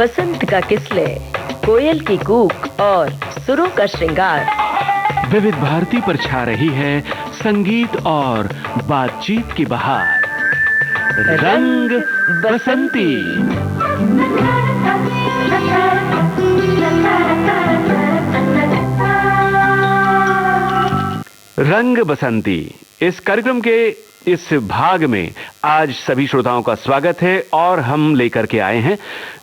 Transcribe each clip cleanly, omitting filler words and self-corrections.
बसंत का किसले, कोयल की कूक और सुरों का श्रृंगार। विविध भारती पर छा रही है संगीत और बातचीत की बहार। रंग बसंती। रंग बसंती इस कार्यक्रम के इस भाग में आज सभी श्रोताओं का स्वागत है और हम लेकर के आए हैं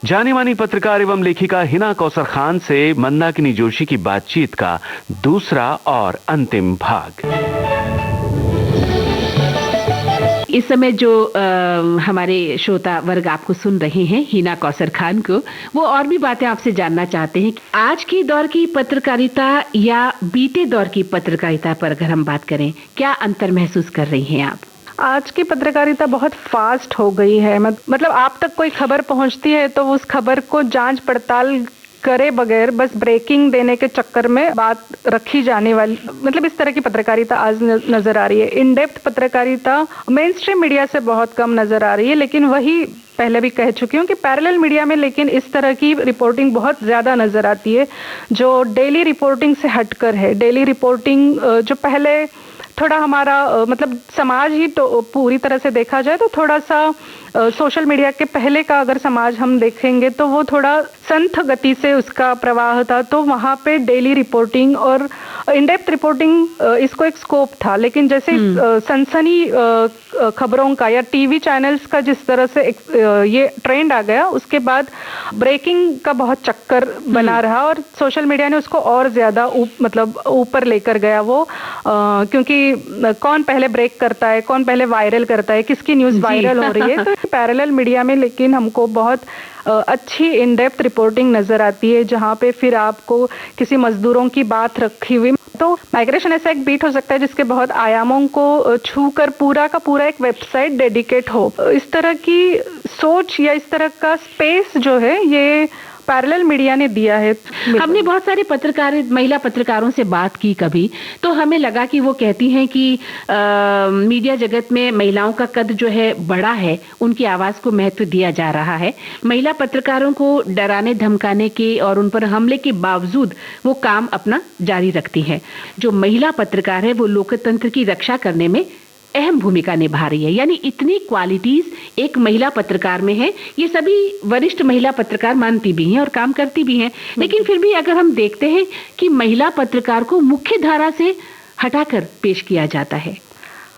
जानी मानी पत्रकार एवं लेखिका हिना कौसर खान से मंदाकिनी जोशी की बातचीत का दूसरा और अंतिम भाग। इस समय जो हमारे श्रोता वर्ग आपको सुन रहे हैं, हिना कौसर खान को, वो और भी बातें आपसे जानना चाहते हैं। आज की दौर की पत्रकारिता या बीते दौर की पत्रकारिता पर अगर हम बात करें, क्या अंतर महसूस कर रही हैं आप? आज की पत्रकारिता बहुत फास्ट हो गई है। मतलब आप तक कोई खबर पहुंचती है तो उस खबर को जांच पड़ताल करे बगैर बस ब्रेकिंग देने के चक्कर में बात रखी जाने वाली, मतलब इस तरह की पत्रकारिता आज नजर आ रही है। इन डेप्थ पत्रकारिता मेन स्ट्रीम मीडिया से बहुत कम नजर आ रही है, लेकिन वही पहले भी कह चुकी हूँ कि पैरेलल मीडिया में लेकिन इस तरह की रिपोर्टिंग बहुत ज़्यादा नजर आती है जो डेली रिपोर्टिंग से हटकर है। डेली रिपोर्टिंग जो पहले थोड़ा हमारा मतलब समाज ही तो पूरी तरह से देखा जाए तो थोड़ा सा सोशल मीडिया के पहले का अगर समाज हम देखेंगे तो वो थोड़ा संथ गति से उसका प्रवाह था, तो वहाँ पे डेली रिपोर्टिंग और इनडेप्थ रिपोर्टिंग इसको एक स्कोप था। लेकिन जैसे सनसनी खबरों का या टीवी चैनल्स का जिस तरह से ये ट्रेंड आ गया, उसके बाद ब्रेकिंग का बहुत चक्कर बना रहा और सोशल मीडिया ने उसको और ज़्यादा मतलब ऊपर लेकर गया वो, क्योंकि कौन पहले ब्रेक करता है, कौन पहले वायरल करता है, किसकी न्यूज़ वायरल हो रही है। तो पैरेलल मीडिया में लेकिन हमको बहुत अच्छी इन डेप्थ रिपोर्टिंग नजर आती है, जहाँ पे फिर आपको किसी मजदूरों की बात रखी हुई, तो माइग्रेशन ऐसा एक बीट हो सकता है जिसके बहुत आयामों को छूकर पूरा का पूरा एक वेबसाइट डेडिकेट हो। इस तरह की सोच या इस तरह का स्पेस जो है ये पैरेलल मीडिया ने दिया है। हमने बहुत सारे महिला पत्रकारों से बात की कभी, तो हमें लगा कि वो कहती हैं कि मीडिया जगत में महिलाओं का कद जो है बड़ा है, उनकी आवाज को महत्व दिया जा रहा है। महिला पत्रकारों को डराने धमकाने के और उन पर हमले के बावजूद वो काम अपना जारी रखती है। जो महिला पत्रकार है वो लोकतंत्र की रक्षा करने में अहम भूमिका निभा रही है। यानी इतनी क्वालिटीज एक महिला पत्रकार में है, ये सभी वरिष्ठ महिला पत्रकार मानती भी हैं और काम करती भी हैं। लेकिन फिर भी अगर हम देखते हैं कि महिला पत्रकार को मुख्य धारा से हटाकर पेश किया जाता है।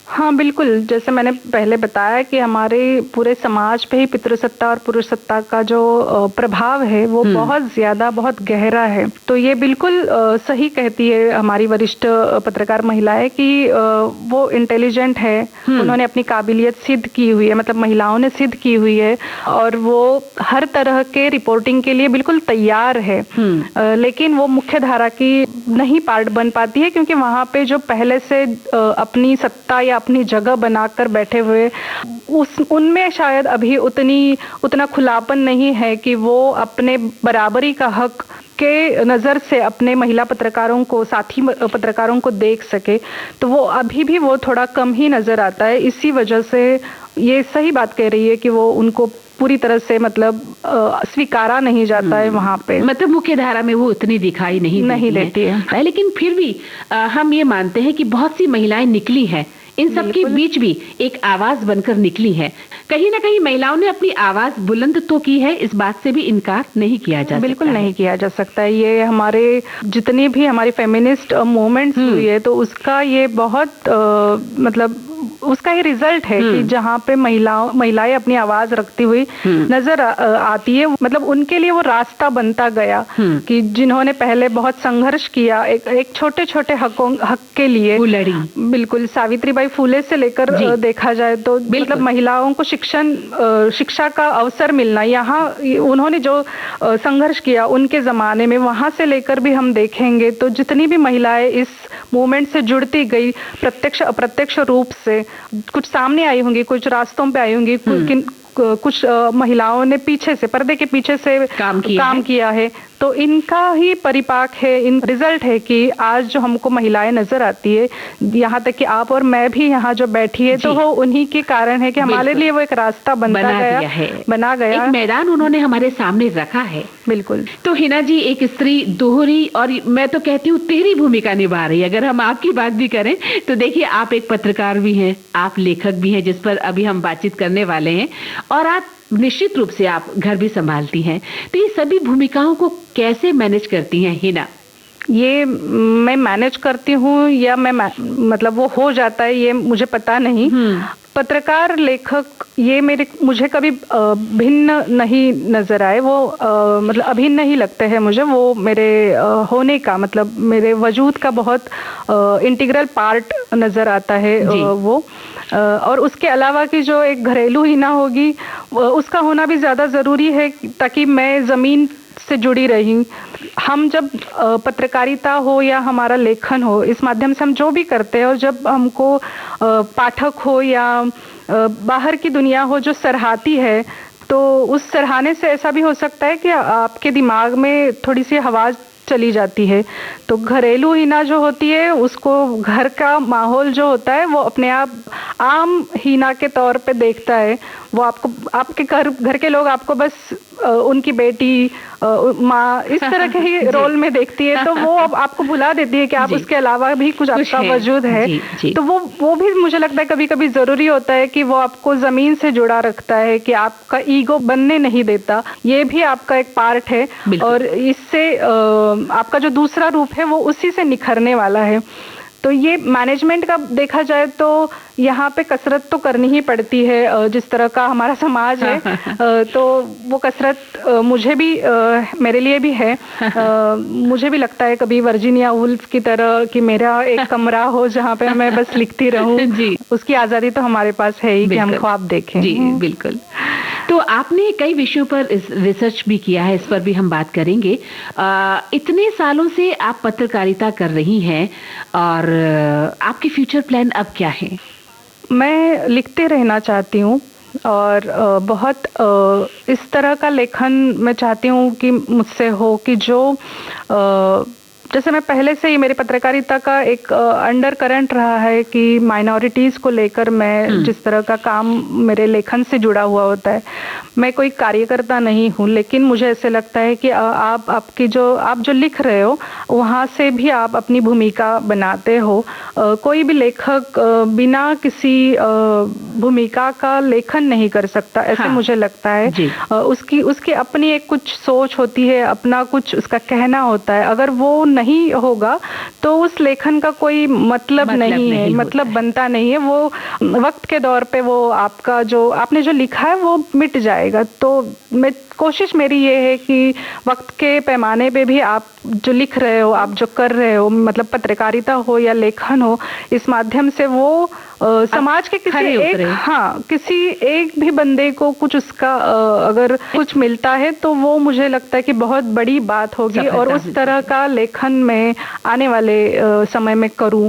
हाँ बिल्कुल, जैसे मैंने पहले बताया कि हमारे पूरे समाज पे ही पितृसत्ता और पुरुषसत्ता का जो प्रभाव है वो बहुत ज़्यादा बहुत गहरा है। तो ये बिल्कुल सही कहती है हमारी वरिष्ठ पत्रकार महिलाएं कि वो इंटेलिजेंट है, उन्होंने अपनी काबिलियत सिद्ध की हुई है, मतलब महिलाओं ने सिद्ध की हुई है और वो हर तरह के रिपोर्टिंग के लिए बिल्कुल तैयार है। लेकिन वो मुख्य धारा की नहीं पार्ट बन पाती है, क्योंकि वहाँ पे जो पहले से अपनी सत्ता या अपनी जगह बनाकर बैठे हुए उनमें शायद अभी उतना खुलापन नहीं है कि वो अपने बराबरी का हक के नज़र से अपने महिला पत्रकारों को, साथी पत्रकारों को देख सके। तो वो अभी भी वो थोड़ा कम ही नज़र आता है। इसी वजह से ये सही बात कह रही है कि वो उनको पूरी तरह से मतलब स्वीकारा नहीं जाता है वहाँ पे, मतलब मुख्य धारा में वो उतनी दिखाई नहीं देती है। लेकिन फिर भी हम ये मानते हैं कि बहुत सी महिलाएं निकली हैं, इन सब के बीच भी एक आवाज बनकर निकली है। कहीं ना कहीं महिलाओं ने अपनी आवाज बुलंद तो की है, इस बात से भी इनकार नहीं किया जा सकता। बिल्कुल नहीं किया जा सकता है। ये हमारे जितनी भी हमारी फेमिनिस्ट मूवमेंट्स हुई है तो उसका ये बहुत मतलब उसका ही रिजल्ट है कि जहाँ पे महिलाएं अपनी आवाज रखती हुई नजर आती है, मतलब उनके लिए वो रास्ता बनता गया कि जिन्होंने पहले बहुत संघर्ष किया एक छोटे छोटे हक के लिए लड़ी। बिल्कुल, सावित्रीबाई फुले से लेकर देखा जाए तो मतलब महिलाओं को शिक्षा का अवसर मिलना, यहाँ उन्होंने जो संघर्ष किया उनके जमाने में, वहां से लेकर भी हम देखेंगे तो जितनी भी महिलाएं इस मूवमेंट से जुड़ती गई प्रत्यक्ष अप्रत्यक्ष रूप से, कुछ सामने आई होंगी, कुछ रास्तों पे आई होंगी, कुछ महिलाओं ने पीछे से, पर्दे के पीछे से काम किया है। तो इनका ही परिपाक है, इन रिजल्ट है कि आज जो हमको महिलाएं नजर आती है, यहाँ तक कि आप और मैं भी यहाँ जो बैठी है, तो वो उन्हीं के कारण है कि हमारे लिए वो एक रास्ता बना गया, एक मैदान उन्होंने हमारे सामने रखा है। बिल्कुल। तो हिना जी, एक स्त्री दोहरी और मैं तो कहती हूँ तेरी भूमिका निभा रही है। अगर हम आपकी बात भी करें तो देखिए, आप एक पत्रकार भी हैं, आप लेखक भी हैं, जिस पर अभी हम बातचीत करने वाले हैं, और आप निश्चित रूप से आप घर भी संभालती हैं। तो ये सभी भूमिकाओं को कैसे मैनेज करती हैं हिना? ये मैं मैनेज करती हूँ या मतलब वो हो जाता है, ये मुझे पता नहीं। पत्रकार, लेखक, ये मुझे कभी भिन्न नहीं नजर आए। वो मतलब अभिन्न ही लगते हैं मुझे। वो मेरे होने का, मतलब मेरे वजूद का बहुत इंटीग्रल पार्ट नजर आता है वो। और उसके अलावा कि जो एक घरेलू हिना होगी, उसका होना भी ज़्यादा ज़रूरी है, ताकि मैं ज़मीन से जुड़ी रही। हम जब पत्रकारिता हो या हमारा लेखन हो, इस माध्यम से हम जो भी करते हैं, और जब हमको पाठक हो या बाहर की दुनिया हो जो सराहती है, तो उस सराहने से ऐसा भी हो सकता है कि आपके दिमाग में थोड़ी सी आवाज़ चली जाती है। तो घरेलू हिना जो होती है, उसको घर का माहौल जो होता है, वो अपने आप आम हिना के तौर पे देखता है। वो आपको, आपके घर के लोग आपको बस उनकी बेटी, माँ, इस तरह के ही रोल में देखती है। तो वो अब आपको भुला देती है कि आप उसके अलावा भी कुछ आपका वजूद है। तो वो भी मुझे लगता है कभी कभी जरूरी होता है कि वो आपको जमीन से जुड़ा रखता है, कि आपका ईगो बनने नहीं देता। ये भी आपका एक पार्ट है, और इससे आपका जो दूसरा रूप है वो उसी से निखरने वाला है। तो ये मैनेजमेंट का देखा जाए तो यहाँ पे कसरत तो करनी ही पड़ती है, जिस तरह का हमारा समाज है। तो वो कसरत मुझे भी, मेरे लिए भी है। मुझे भी लगता है कभी वर्जीनिया वुल्फ की तरह कि मेरा एक कमरा हो जहाँ पे मैं बस लिखती रहूं। उसकी आज़ादी तो हमारे पास है ही कि हम ख्वाब देखें। जी बिल्कुल। तो आपने कई विषयों पर रिसर्च भी किया है, इस पर भी हम बात करेंगे। इतने सालों से आप पत्रकारिता कर रही हैं, और आपकी फ्यूचर प्लान अब क्या है? मैं लिखते रहना चाहती हूँ, और बहुत इस तरह का लेखन मैं चाहती हूँ कि मुझसे हो, कि जो जैसे मैं पहले से ही, मेरी पत्रकारिता का एक अंडर करंट रहा है कि माइनॉरिटीज़ को लेकर मैं जिस तरह का काम मेरे लेखन से जुड़ा हुआ होता है। मैं कोई कार्यकर्ता नहीं हूँ, लेकिन मुझे ऐसे लगता है कि आप जो लिख रहे हो, वहाँ से भी आप अपनी भूमिका बनाते हो। कोई भी लेखक बिना किसी भूमिका का लेखन नहीं कर सकता, ऐसे मुझे लगता है। उसकी अपनी एक कुछ सोच होती है, अपना कुछ उसका कहना होता है। अगर वो नहीं होगा तो उस लेखन का कोई मतलब नहीं है, मतलब बनता नहीं है। वो वक्त के दौर पे वो आपका जो आपने जो लिखा है वो मिट जाएगा। तो कोशिश मेरी ये है कि वक्त के पैमाने पे भी आप जो लिख रहे हो, आप जो कर रहे हो, मतलब पत्रकारिता हो या लेखन हो, इस माध्यम से वो समाज के किसी एक भी बंदे को कुछ उसका अगर कुछ मिलता है, तो वो मुझे लगता है कि बहुत बड़ी बात होगी। और उस तरह का लेखन में आने वाले समय में करूं।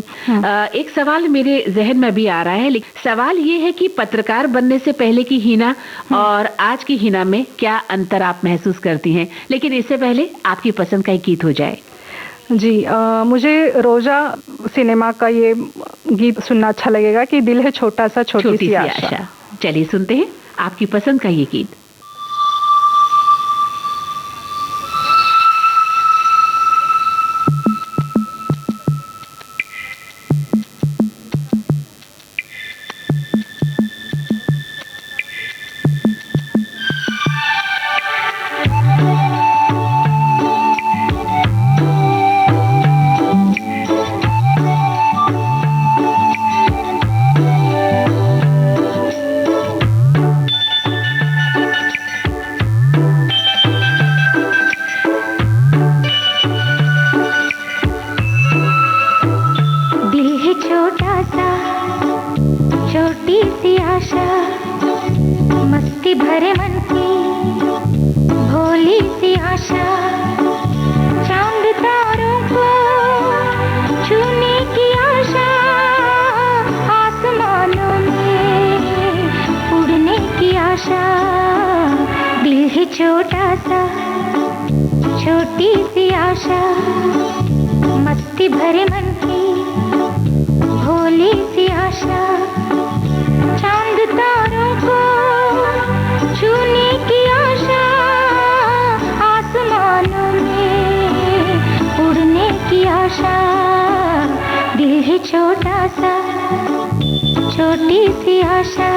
एक सवाल मेरे जहन में भी आ रहा है, सवाल ये है कि पत्रकार बनने से पहले की हिना और आज की हिना में क्या अंतर आप महसूस करती हैं? लेकिन इससे पहले आपकी पसंद का एक गीत हो जाए। जी, मुझे रोजा सिनेमा का ये गीत सुनना अच्छा लगेगा कि दिल है छोटा सा छोटी सी आशा। चलिए सुनते हैं आपकी पसंद का ये गीत। भरे मन की भोली सी आशा, चांद तारों को छूने की आशा, आसमानों में उड़ने की आशा। है छोटा सा, छोटी सी आशा, मस्ती भरे मन की भोली सी आशा, चांद तारों को छूने की आशा, आसमानों में उड़ने की आशा, दिल है छोटा सा, छोटी सी आशा।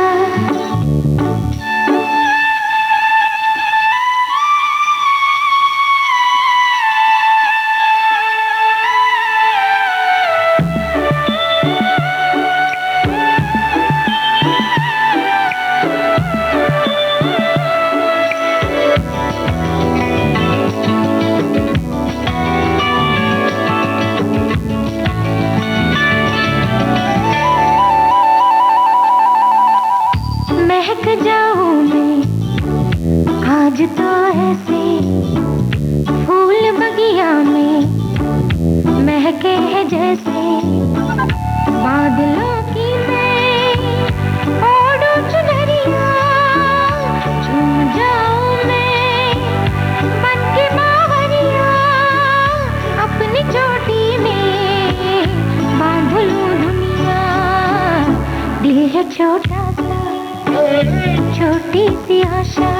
महक जाऊं मैं आज तो ऐसे, फूल बगिया में महके है जैसे, बादलों की मैं ओढ़ूं चुनरिया, झूम जाऊं मैं बन के बावरिया, अपनी चोटी में बांध लूं दुनिया, दिल है छोटा सा, छोटी सी आशा,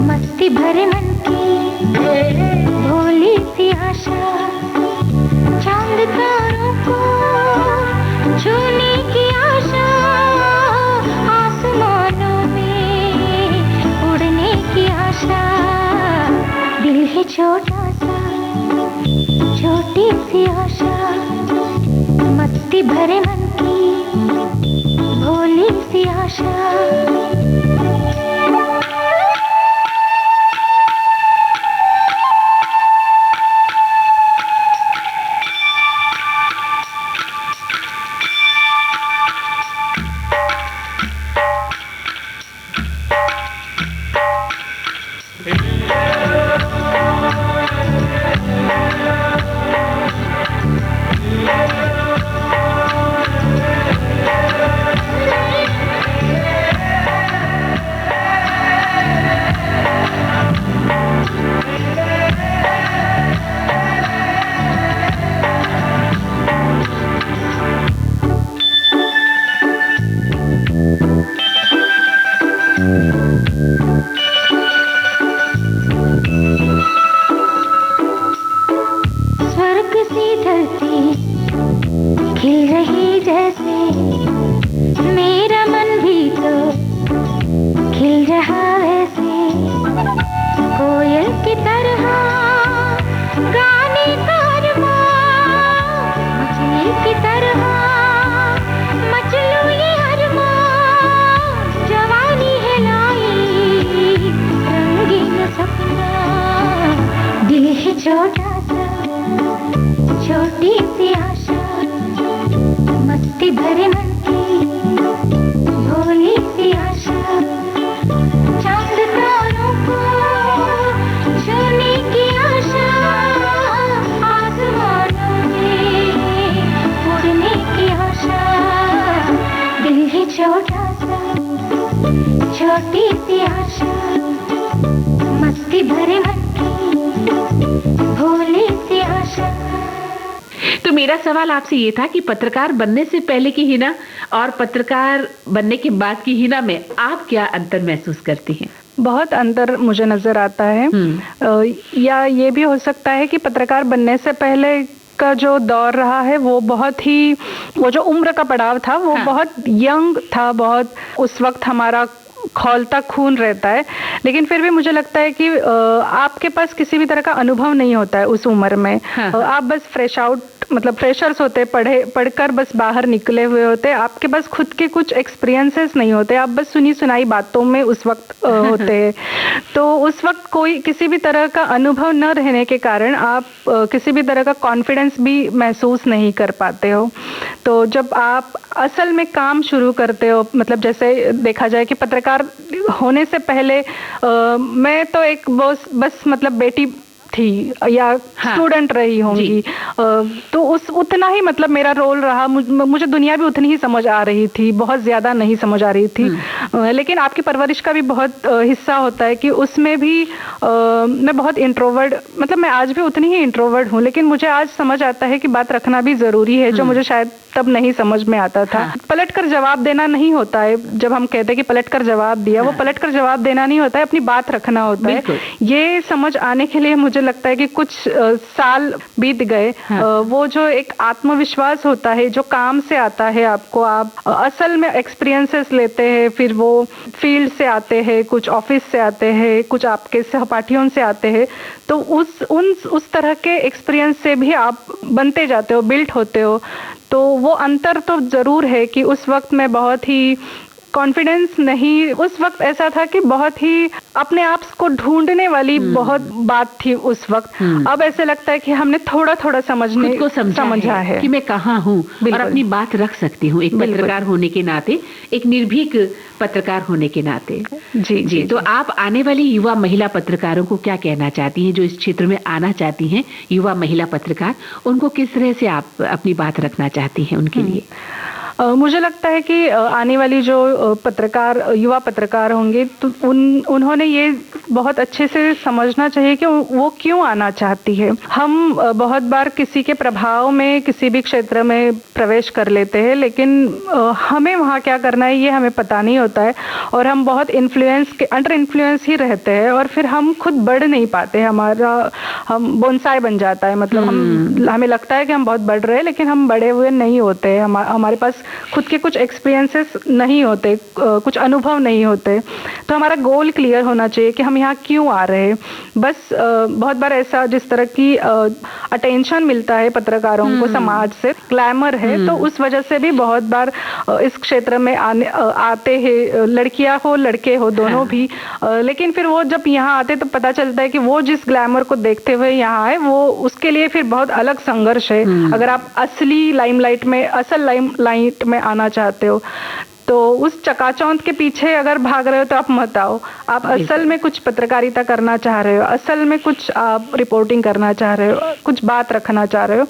मस्ती भरे मन की भोली सी आशा, चांद तारों को छूने की आशा, आसमानों में उड़ने की आशा, दिल है छोटा सा, छोटी सी आशा, मस्ती भरे मन की भोली सी आशा। स्वर्ग सी धरती खिल रही जैसे, मेरा मन भी तो खिल रहा वैसे, कोयल की तरह गाने का अरमान, मछली की तरह मचलूं ये अरमान, जवानी है लाई रंगीन सपना, दिल है छोटा सा, छोटी सी आशा, मस्ती भरे मन की भोली सी आशा, चांद तारों को छूने की आशा, आसमानों में उड़ने की आशा, दिल है छोटा सा, छोटी सी आशा, मस्ती भरे मन की भोली सी आशा। तो मेरा सवाल आपसे ये था कि पत्रकार बनने से पहले की हिना और पत्रकार बनने के बाद की हिना में आप क्या अंतर महसूस करती हैं? बहुत अंतर मुझे नजर आता है। या ये भी हो सकता है कि पत्रकार बनने से पहले का जो दौर रहा है वो बहुत ही, वो जो उम्र का पड़ाव था वो बहुत यंग था, बहुत उस वक्त हमारा खौलता खून रहता है, लेकिन फिर भी मुझे लगता है कि आपके पास किसी भी तरह का अनुभव नहीं होता है उस उम्र में। आप बस फ्रेश आउट, मतलब फ्रेशर्स होते, पढ़कर बस बाहर निकले हुए होते, आपके पास खुद के कुछ एक्सपीरियंसेस नहीं होते, आप बस सुनी सुनाई बातों में उस वक्त होते। तो उस वक्त कोई किसी भी तरह का अनुभव न रहने के कारण आप किसी भी तरह का कॉन्फिडेंस भी महसूस नहीं कर पाते हो। तो जब आप असल में काम शुरू करते हो, मतलब जैसे देखा जाए कि पत्रकार होने से पहले मैं तो एक बस मतलब बेटी थी या स्टूडेंट रही होंगी, तो उस उतना ही मतलब मेरा रोल रहा। मुझे दुनिया भी उतनी ही समझ आ रही थी, बहुत ज्यादा नहीं समझ आ रही थी। लेकिन आपकी परवरिश का भी बहुत हिस्सा होता है कि उसमें भी मैं बहुत इंट्रोवर्ट, मतलब मैं आज भी उतनी ही इंट्रोवर्ट हूँ, लेकिन मुझे आज समझ आता है कि बात रखना भी जरूरी है, जो मुझे शायद तब नहीं समझ में आता था। पलट कर जवाब देना नहीं होता है, जब हम कहते हैं कि पलट कर जवाब दिया, वो पलट कर जवाब देना नहीं होता है, अपनी बात रखना होता है। ये समझ आने के लिए मुझे लगता है कि कुछ साल बीत गए। वो जो एक आत्मविश्वास होता है जो काम से आता है, आपको आप असल में एक्सपीरियंसेस लेते हैं, फिर वो फील्ड से आते हैं, कुछ ऑफिस से आते हैं, कुछ आपके सहपाठियों से आते हैं, तो उस तरह के एक्सपीरियंस से भी आप बनते जाते हो, बिल्ड होते हो। तो वो अंतर तो जरूर है कि उस वक्त मैं बहुत ही कॉन्फिडेंस नहीं, उस वक्त ऐसा था कि बहुत ही अपने आप को ढूंढने वाली बहुत बात थी उस वक्त। अब ऐसे लगता है कि हमने थोड़ा थोड़ा खुद को समझा है कि मैं कहाँ हूँ और अपनी बात रख सकती हूँ, एक पत्रकार होने के नाते, एक निर्भीक पत्रकार होने के नाते। जी। तो आप आने वाली युवा महिला पत्रकारों को क्या कहना चाहती हैं, जो इस क्षेत्र में आना चाहती हैं, युवा महिला पत्रकार, उनको किस तरह से आप अपनी बात रखना चाहती हैं उनके लिए? मुझे लगता है कि आने वाली जो युवा पत्रकार होंगे, तो उन्होंने ये बहुत अच्छे से समझना चाहिए कि वो क्यों आना चाहती है। हम बहुत बार किसी के प्रभाव में किसी भी क्षेत्र में प्रवेश कर लेते हैं, लेकिन हमें वहाँ क्या करना है ये हमें पता नहीं होता है, और हम बहुत अंडर इन्फ्लुएंस ही रहते हैं, और फिर हम खुद बढ़ नहीं पाते। हम बोनसाई बन जाता है, मतलब हमें लगता है कि हम बहुत बढ़ रहे हैं, लेकिन हम बड़े हुए नहीं होते। हमारे पास खुद के कुछ एक्सपीरियंसेस नहीं होते, कुछ अनुभव नहीं होते। तो हमारा गोल क्लियर होना चाहिए कि हम यहाँ क्यों आ रहे हैं। बस बहुत बार ऐसा, जिस तरह की अटेंशन मिलता है पत्रकारों को समाज से, ग्लैमर है, तो उस वजह से भी बहुत बार इस क्षेत्र में आते हैं, लड़कियां हो लड़के हो दोनों भी। लेकिन फिर वो जब यहाँ आते तो पता चलता है कि वो जिस ग्लैमर को देखते हुए यहाँ आए, वो उसके लिए फिर बहुत अलग संघर्ष है। अगर आप असली लाइमलाइट में, असल लाइमलाइट में आना चाहते हो, तो उस चकाचौंध के पीछे अगर भाग रहे हो तो आप मत आओ। आप असल में कुछ पत्रकारिता करना चाह रहे हो, असल में कुछ आप रिपोर्टिंग करना चाह रहे हो, कुछ बात रखना चाह रहे हो,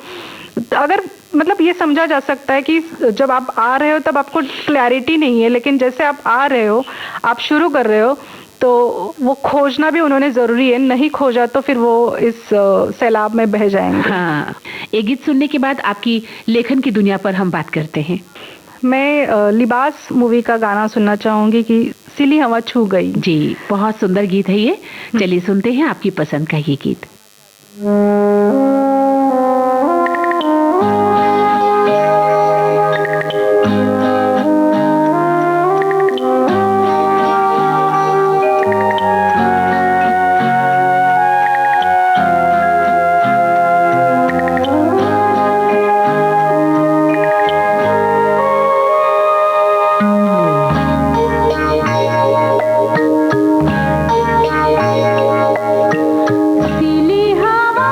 अगर मतलब ये समझा जा सकता है कि जब आप आ रहे हो तब आपको क्लैरिटी नहीं है, लेकिन जैसे आप आ रहे हो, आप शुरू कर रहे हो, तो वो खोजना भी उन्होंने जरूरी है। नहीं खोजा तो फिर वो इस सैलाब में बह जाएंगे। हाँ, एक गीत सुनने के बाद आपकी लेखन की दुनिया पर हम बात करते हैं। मैं लिबास मूवी का गाना सुनना चाहूंगी कि सिली हवा छू गई। जी, बहुत सुंदर गीत है ये। चलिए सुनते हैं आपकी पसंद का ये गीत। सिली हवा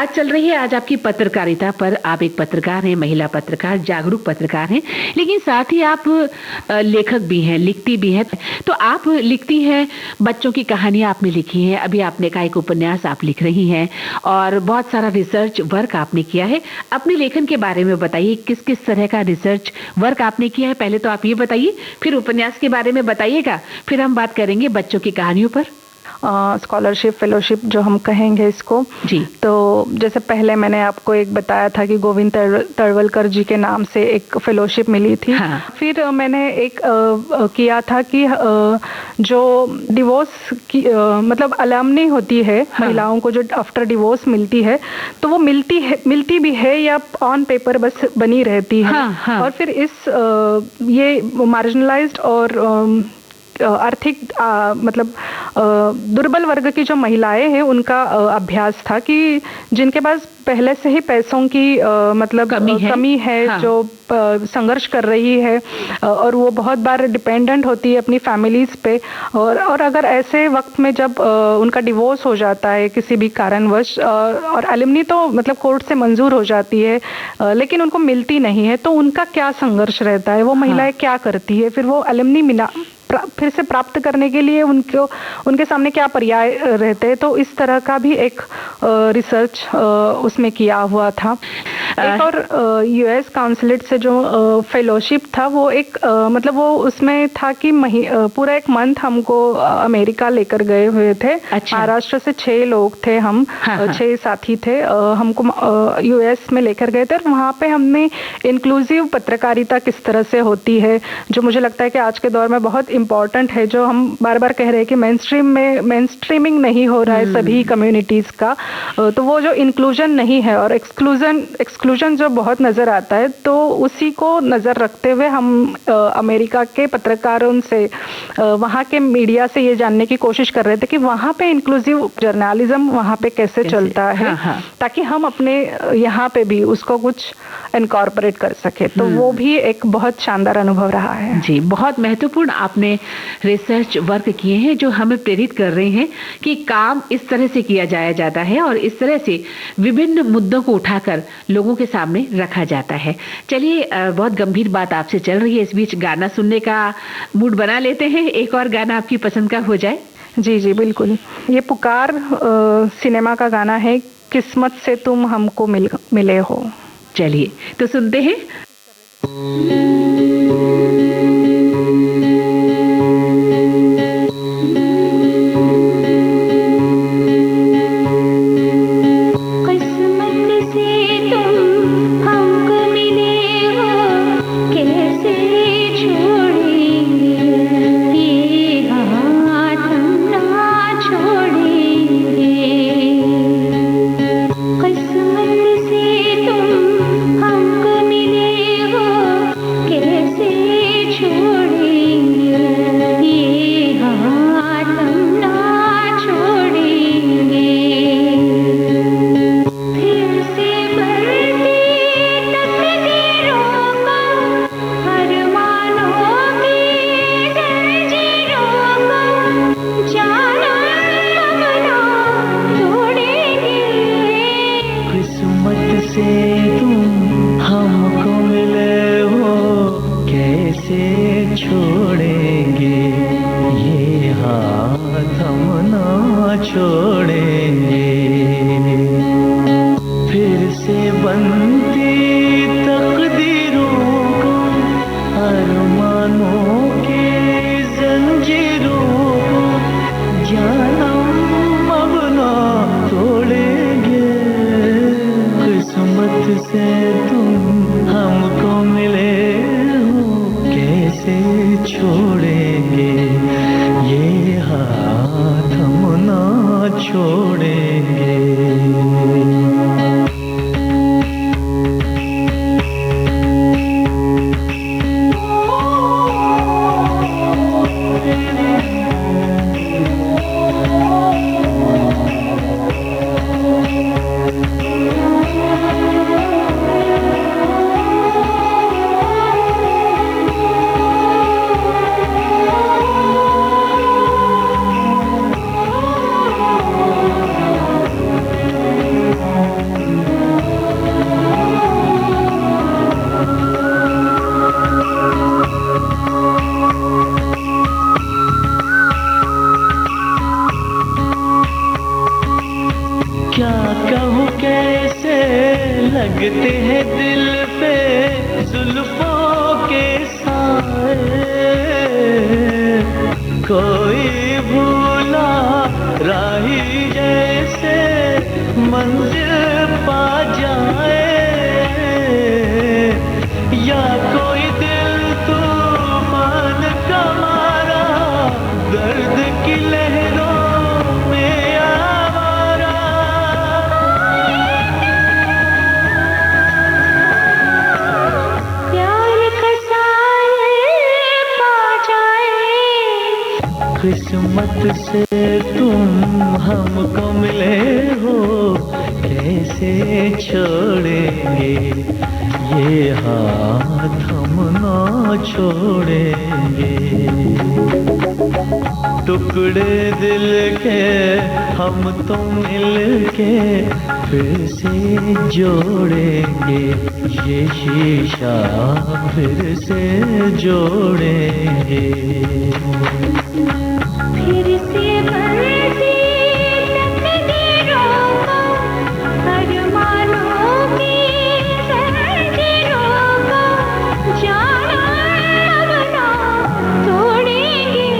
बात चल रही है आज आपकी पत्रकारिता पर। आप एक पत्रकार हैं, महिला पत्रकार, जागरूक पत्रकार हैं, लेकिन साथ ही आप लेखक भी हैं, लिखती भी हैं। तो आप लिखती हैं, बच्चों की कहानियां आपने लिखी हैं, अभी आपने का एक उपन्यास आप लिख रही हैं और बहुत सारा रिसर्च वर्क आपने किया है। अपने लेखन के बारे में बताइए, किस किस तरह का रिसर्च वर्क आपने किया है, पहले तो आप ये बताइए, फिर उपन्यास के बारे में बताइएगा, फिर हम बात करेंगे बच्चों की कहानियों पर। स्कॉलरशिप फेलोशिप जो हम कहेंगे इसको जी। तो जैसे पहले मैंने आपको एक बताया था कि गोविंद तळवलकर जी के नाम से एक फेलोशिप मिली थी। हाँ। फिर मैंने एक किया था कि जो डिवोर्स की मतलब अलमनी होती है, हाँ। महिलाओं को जो आफ्टर डिवोर्स मिलती है, तो वो मिलती भी है या ऑन पेपर बस बनी रहती है। हाँ, हाँ। और फिर इस ये मार्जिनलाइज्ड और आर्थिक मतलब दुर्बल वर्ग की जो महिलाएं हैं उनका अभ्यास था कि जिनके पास पहले से ही पैसों की मतलब कमी है हाँ। जो संघर्ष कर रही है और वो बहुत बार डिपेंडेंट होती है अपनी फैमिलीज पे और अगर ऐसे वक्त में जब उनका डिवोर्स हो जाता है किसी भी कारणवश और एलिमनी तो मतलब कोर्ट से मंजूर हो जाती है लेकिन उनको मिलती नहीं है, तो उनका क्या संघर्ष रहता है, वो महिलाएं क्या करती है, फिर वो एलिमनी फिर से प्राप्त करने के लिए उनके सामने क्या पर्याय रहते हैं। तो इस तरह का भी एक रिसर्च उसमें किया हुआ था। एक और यूएस काउंसिलेट से जो फेलोशिप था वो एक मतलब वो उसमें था कि पूरा एक मंथ हमको अमेरिका लेकर गए हुए थे। अच्छा। महाराष्ट्र से 6 लोग थे हम। हाँ। 6 साथी थे, हमको यूएस में लेकर गए थे और वहाँ पे हमने इंक्लूसिव पत्रकारिता किस तरह से होती है, जो मुझे लगता है कि आज के दौर में बहुत इम्पोर्टेंट है, जो हम बार बार कह रहे हैं कि मेन स्ट्रीमिंग नहीं हो रहा है सभी कम्युनिटीज का, तो वो जो इंक्लूजन नहीं है और एक्सक्लूजन जो बहुत नजर आता है, तो उसी को नजर रखते हुए हम अमेरिका के पत्रकारों से वहाँ के मीडिया से ये जानने की कोशिश कर रहे थे कि वहाँ पे इंक्लूसिव जर्नलिज्म वहाँ पे कैसे चलता है। हाँ, हाँ। ताकि हम अपने यहाँ पे भी उसको कुछ इनकॉर्पोरेट कर सके। तो वो भी एक बहुत शानदार अनुभव रहा है। जी, बहुत महत्वपूर्ण आपने रिसर्च वर्क किए हैं जो हमें प्रेरित कर रहे हैं कि काम इस तरह से किया जाता है और इस तरह से विभिन्न मुद्दों को उठाकर लोगों के सामने रखा जाता है। चलिए, बहुत गंभीर बात आपसे चल रही है, इस बीच गाना सुनने का मूड बना लेते हैं। एक और गाना आपकी पसंद का हो जाए। जी जी बिल्कुल। ये पुकार सिनेमा का गाना है, किस्मत से तुम हमको मिले हो। चलिए तो सुनते हैं। से तुम हमको मिले हो, कैसे छोड़ेंगे। किस्मत से तुम हमको मिले हो, कैसे छोड़ेंगे ये हाथ हम ना छोड़ेंगे। टुकड़े दिल के हम तो मिल के फिर से जोड़ेंगे, ये शीशा फिर से जोड़ेंगे। फिर से बरसे तकदीरों को, अरमानों की जंजीरों को, जाना अब ना तोड़ेंगे।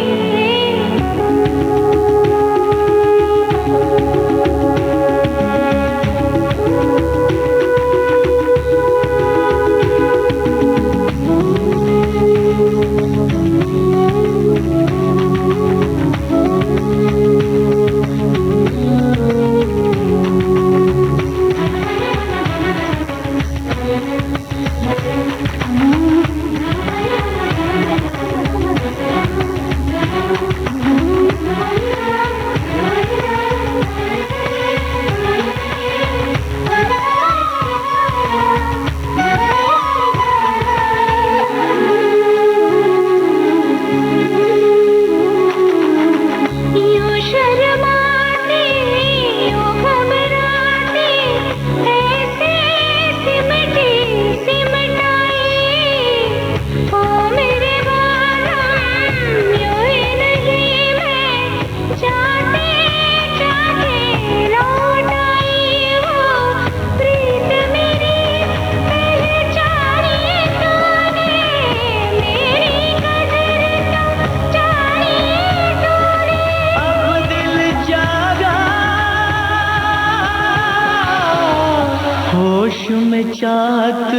चाहत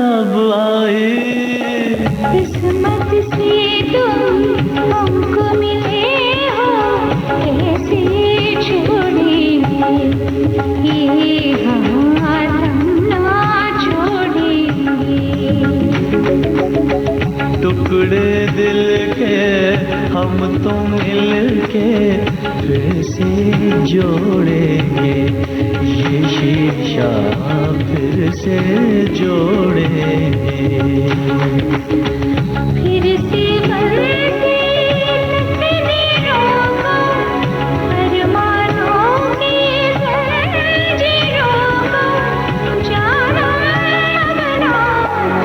अब आए, किस्मत से तुम हमको मिले हो, कैसे छोड़ेंगे ये हाथ हम ना छोड़ेंगे। टुकड़े दिल के हम तो मिल के फिर से जोड़ेंगे, ये शीशा फिर से जोड़ेंगे। फिर से बरसे तकदीरों को, अरमानों की जंजीरों को, जाना अब ना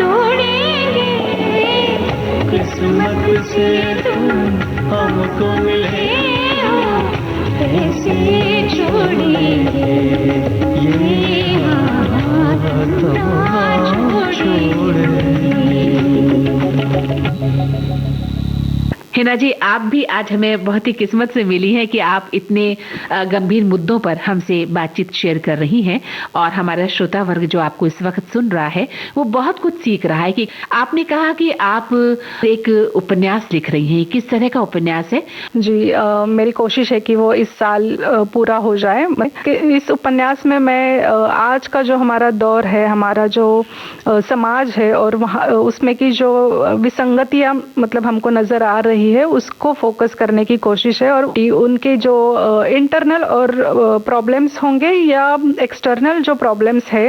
तोड़ेंगे। किस्मत से तुम हमको मिले हो, कैसे छोड़ेंगे ये हाथ ना छोड़ेंगे। हिना जी, आप भी आज हमें बहुत ही किस्मत से मिली है कि आप इतने गंभीर मुद्दों पर हमसे बातचीत शेयर कर रही हैं और हमारा श्रोता वर्ग जो आपको इस वक्त सुन रहा है वो बहुत कुछ सीख रहा है। कि आपने कहा कि आप एक उपन्यास लिख रही हैं, किस तरह का उपन्यास है? जी, मेरी कोशिश है कि वो इस साल पूरा हो जाए। इस उपन्यास में मैं आज का जो हमारा दौर है, हमारा जो समाज है और वहाँ उसमें की जो विसंगतियाँ मतलब हमको नज़र आ रही है उसको फोकस करने की कोशिश है। और उनके जो इंटरनल और प्रॉब्लम्स होंगे या एक्सटर्नल जो प्रॉब्लम्स है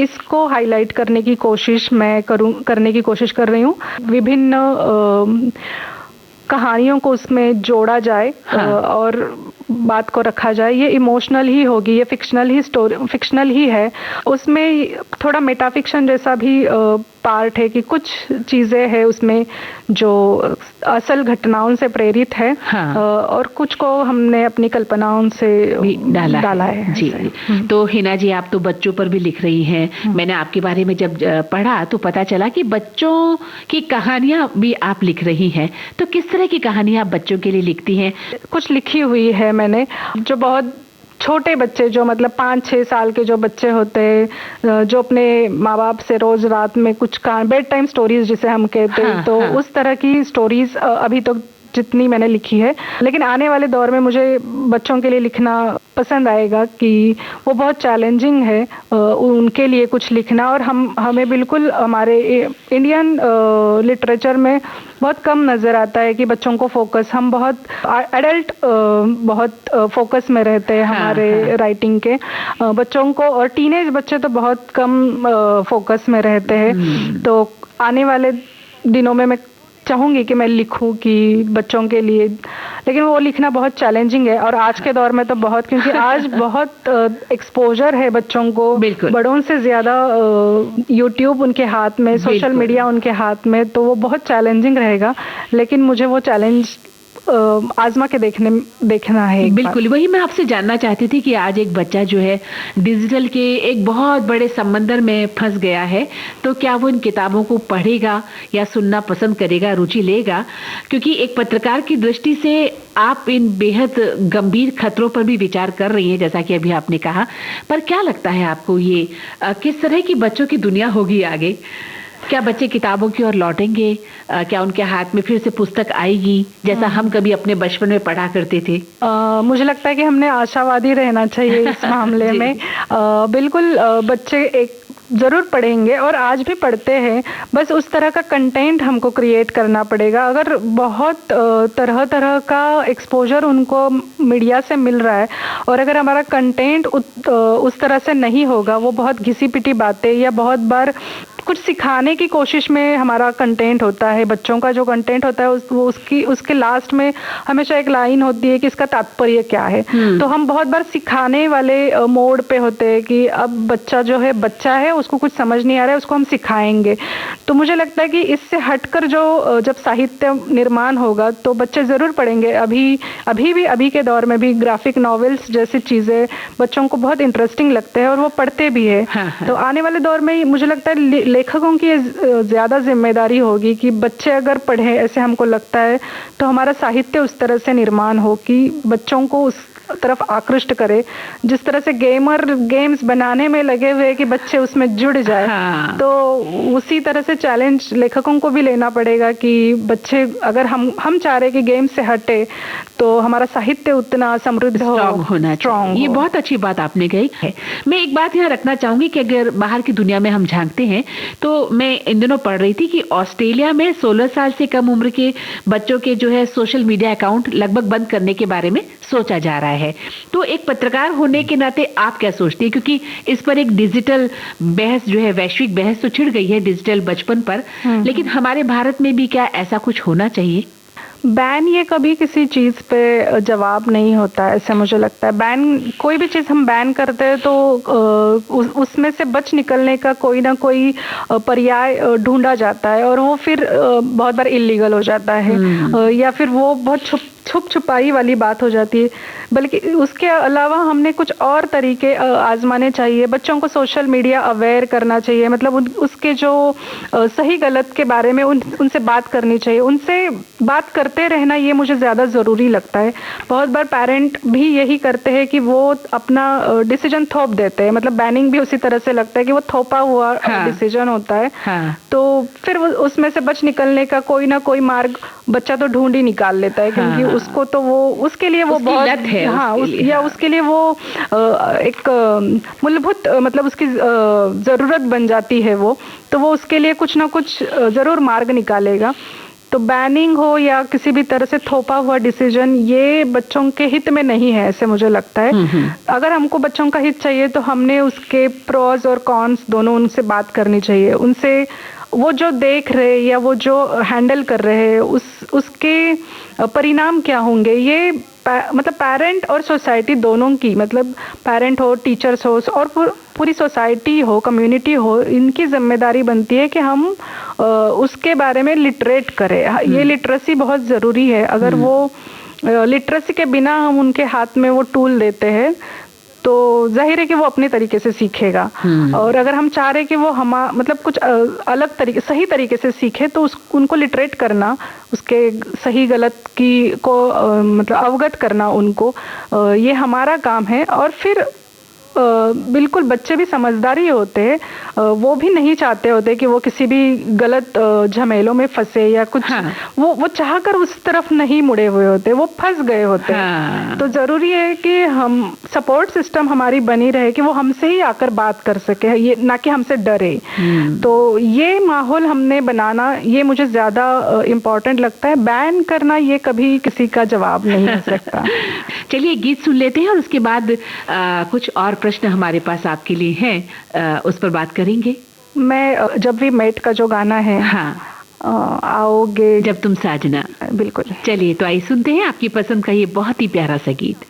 इसको हाईलाइट करने की कोशिश मैं करने की कोशिश कर रही हूँ। विभिन्न कहानियों को उसमें जोड़ा जाए। हाँ। और बात को रखा जाए। ये इमोशनल ही होगी, ये फिक्शनल ही है। उसमें थोड़ा मेटाफिक्शन जैसा भी पार्ट है कि कुछ चीज़ें हैं उसमें जो असल घटनाओं से प्रेरित है। हाँ। और कुछ को हमने अपनी कल्पनाओं से भी डाला है। जी। तो हिना जी, आप तो बच्चों पर भी लिख रही हैं। मैंने आपके बारे में जब पढ़ा तो पता चला कि बच्चों की कहानियां भी आप लिख रही हैं। तो किस तरह की कहानियां आप बच्चों के लिए लिखती हैं? कुछ लिखी हुई है मैंने, जो बहुत छोटे बच्चे, जो मतलब 5-6 साल के जो बच्चे होते हैं, जो अपने माँ बाप से रोज रात में कुछ बेड टाइम स्टोरीज जिसे हम कहते हैं, तो उस तरह की स्टोरीज अभी तो जितनी मैंने लिखी है, लेकिन आने वाले दौर में मुझे बच्चों के लिए लिखना पसंद आएगा कि वो बहुत चैलेंजिंग है उनके लिए कुछ लिखना। और हमें बिल्कुल हमारे इंडियन लिटरेचर में बहुत कम नज़र आता है कि बच्चों को फोकस, हम बहुत एडल्ट बहुत फोकस में रहते हैं हमारे राइटिंग के, बच्चों को और टीनेज बच्चे तो बहुत कम फोकस में रहते हैं। तो आने वाले दिनों में मैं चाहूंगी कि मैं लिखूं कि बच्चों के लिए, लेकिन वो लिखना बहुत चैलेंजिंग है और आज के दौर में तो बहुत, क्योंकि आज बहुत एक्सपोजर है बच्चों को, बड़ों से ज्यादा यूट्यूब उनके हाथ में, सोशल मीडिया उनके हाथ में, तो वो बहुत चैलेंजिंग रहेगा। लेकिन मुझे वो चैलेंज आजमा के देखना है। बिल्कुल, वही मैं आपसे जानना चाहती थी कि आज एक बच्चा जो है डिजिटल के एक बहुत बड़े समंदर में फंस गया है, तो क्या वो इन किताबों को पढ़ेगा या सुनना पसंद करेगा, रुचि लेगा? क्योंकि एक पत्रकार की दृष्टि से आप इन बेहद गंभीर खतरों पर भी विचार कर रही हैं, जैसा कि अभी आपने कहा। पर क्या लगता है आपको, ये किस तरह की बच्चों की दुनिया होगी आगे? क्या बच्चे किताबों की ओर लौटेंगे? क्या उनके हाथ में फिर से पुस्तक आएगी जैसा हम कभी अपने बचपन में पढ़ा करते थे? मुझे लगता है कि हमने आशावादी रहना चाहिए इस मामले में। बिल्कुल बच्चे एक ज़रूर पढ़ेंगे और आज भी पढ़ते हैं, बस उस तरह का कंटेंट हमको क्रिएट करना पड़ेगा। अगर बहुत तरह तरह का एक्सपोजर उनको मीडिया से मिल रहा है और अगर हमारा कंटेंट उस तरह से नहीं होगा, वो बहुत घिसी पिटी बातें या बहुत बार कुछ सिखाने की कोशिश में हमारा कंटेंट होता है, बच्चों का जो कंटेंट होता है उसके लास्ट में हमेशा एक लाइन होती है कि इसका तात्पर्य क्या है। तो हम बहुत बार सिखाने वाले मोड पे होते हैं कि अब बच्चा जो है बच्चा है, उसको कुछ समझ नहीं आ रहा है, उसको हम सिखाएंगे। तो मुझे लगता है कि इससे हटकर जो जब साहित्य निर्माण होगा तो बच्चे ज़रूर पढ़ेंगे। अभी के दौर में भी ग्राफिक नॉवेल्स जैसी चीज़ें बच्चों को बहुत इंटरेस्टिंग लगते हैं और वो पढ़ते भी है। तो आने वाले दौर में मुझे लगता है लेखकों की ज़्यादा जिम्मेदारी होगी कि बच्चे अगर पढ़ें, ऐसे हमको लगता है, तो हमारा साहित्य उस तरह से निर्माण हो कि बच्चों को उस तरफ आकृष्ट करे। जिस तरह से गेम्स बनाने में लगे हुए कि बच्चे उसमें जुड़ जाए, तो उसी तरह से चैलेंज लेखकों को भी लेना पड़ेगा कि बच्चे, अगर हम चाह रहे कि गेम से हटे तो हमारा साहित्य उतना समृद्ध होना चाहिए। ये बहुत अच्छी बात आपने कही है। मैं एक बात यहाँ रखना चाहूंगी कि अगर बाहर की दुनिया में हम झांकते हैं तो मैं इन दिनों पढ़ रही थी कि ऑस्ट्रेलिया में 16 साल से कम उम्र के बच्चों के जो है सोशल मीडिया अकाउंट लगभग बंद करने के बारे में सोचा जा रहा है। तो एक पत्रकार होने के नाते आप क्या सोचती हैं, क्योंकि इस पर एक डिजिटल बहस जो है, वैश्विक बहस तो छिड़ गई है डिजिटल बचपन पर, लेकिन हमारे भारत में भी क्या ऐसा कुछ होना चाहिए? बैन ये कभी किसी चीज़ पे जवाब नहीं होता है, ऐसे मुझे लगता है। बैन, कोई भी चीज़ हम बैन करते हैं तो उसमें से बच निकलने का कोई ना कोई पर्याय ढूंढा जाता है और वो फिर बहुत बार इलीगल हो जाता है या फिर वो बहुत छुपाई वाली बात हो जाती है। बल्कि उसके अलावा हमने कुछ और तरीके आजमाने चाहिए। बच्चों को सोशल मीडिया अवेयर करना चाहिए, मतलब उसके जो सही गलत के बारे में उनसे बात करनी चाहिए। उनसे बात करते रहना ये मुझे ज़्यादा ज़रूरी लगता है। बहुत बार पेरेंट भी यही करते हैं कि वो अपना डिसीजन थोप देते हैं, मतलब बैनिंग भी उसी तरह से लगता है कि वो थोपा हुआ डिसीजन होता है। तो फिर उसमें से बच निकलने का कोई ना कोई मार्ग बच्चा तो ढूंढ ही निकाल लेता है, क्योंकि उसको तो वो उसके लिए वो बहुत उसके लिए वो एक मूलभूत, मतलब उसकी ज़रूरत बन जाती है वो, तो वो उसके लिए कुछ ना कुछ ज़रूर मार्ग निकालेगा। तो बैनिंग हो या किसी भी तरह से थोपा हुआ डिसीजन, ये बच्चों के हित में नहीं है, ऐसे मुझे लगता है। अगर हमको बच्चों का हित चाहिए तो हमने उसके प्रोज और कॉन्स दोनों उनसे बात करनी चाहिए। उनसे वो जो देख रहे या वो जो हैंडल कर रहे हैं उसके परिणाम क्या होंगे, ये मतलब पेरेंट और सोसाइटी दोनों की, मतलब पेरेंट हो, टीचर्स हो और पूरी सोसाइटी हो, कम्युनिटी हो, इनकी जिम्मेदारी बनती है कि हम उसके बारे में लिटरेट करें। ये लिटरेसी बहुत ज़रूरी है। अगर वो लिटरेसी के बिना हम उनके हाथ में वो टूल देते हैं तो जाहिर है कि वो अपने तरीके से सीखेगा। और अगर हम चाह रहे कि वो मतलब कुछ अलग तरीके, सही तरीके से सीखे, तो उनको लिटरेट करना, उसके सही गलत को मतलब अवगत करना उनको, ये हमारा काम है। और फिर बिल्कुल बच्चे भी समझदार ही होते हैं, वो भी नहीं चाहते होते कि वो किसी भी गलत झमेलों में फंसे या कुछ। हाँ। वो चाहकर उस तरफ नहीं मुड़े हुए होते, वो फंस गए होते हैं। हाँ। तो जरूरी है कि हम सपोर्ट सिस्टम हमारी बनी रहे कि वो हमसे ही आकर बात कर सके, ये ना कि हमसे डरे। तो ये माहौल हमने बनाना, ये मुझे ज्यादा इम्पोर्टेंट लगता है। बैन करना ये कभी किसी का जवाब नहीं हो सकता। चलिए गीत सुन लेते हैं और उसके बाद कुछ और प्रश्न हमारे पास आपके लिए हैं, उस पर बात करेंगे। मैं जब भी मेट का जो गाना है, हाँ, आओगे जब तुम साजना, बिल्कुल। चलिए तो आइए सुनते हैं आपकी पसंद का ये बहुत ही प्यारा सा गीत।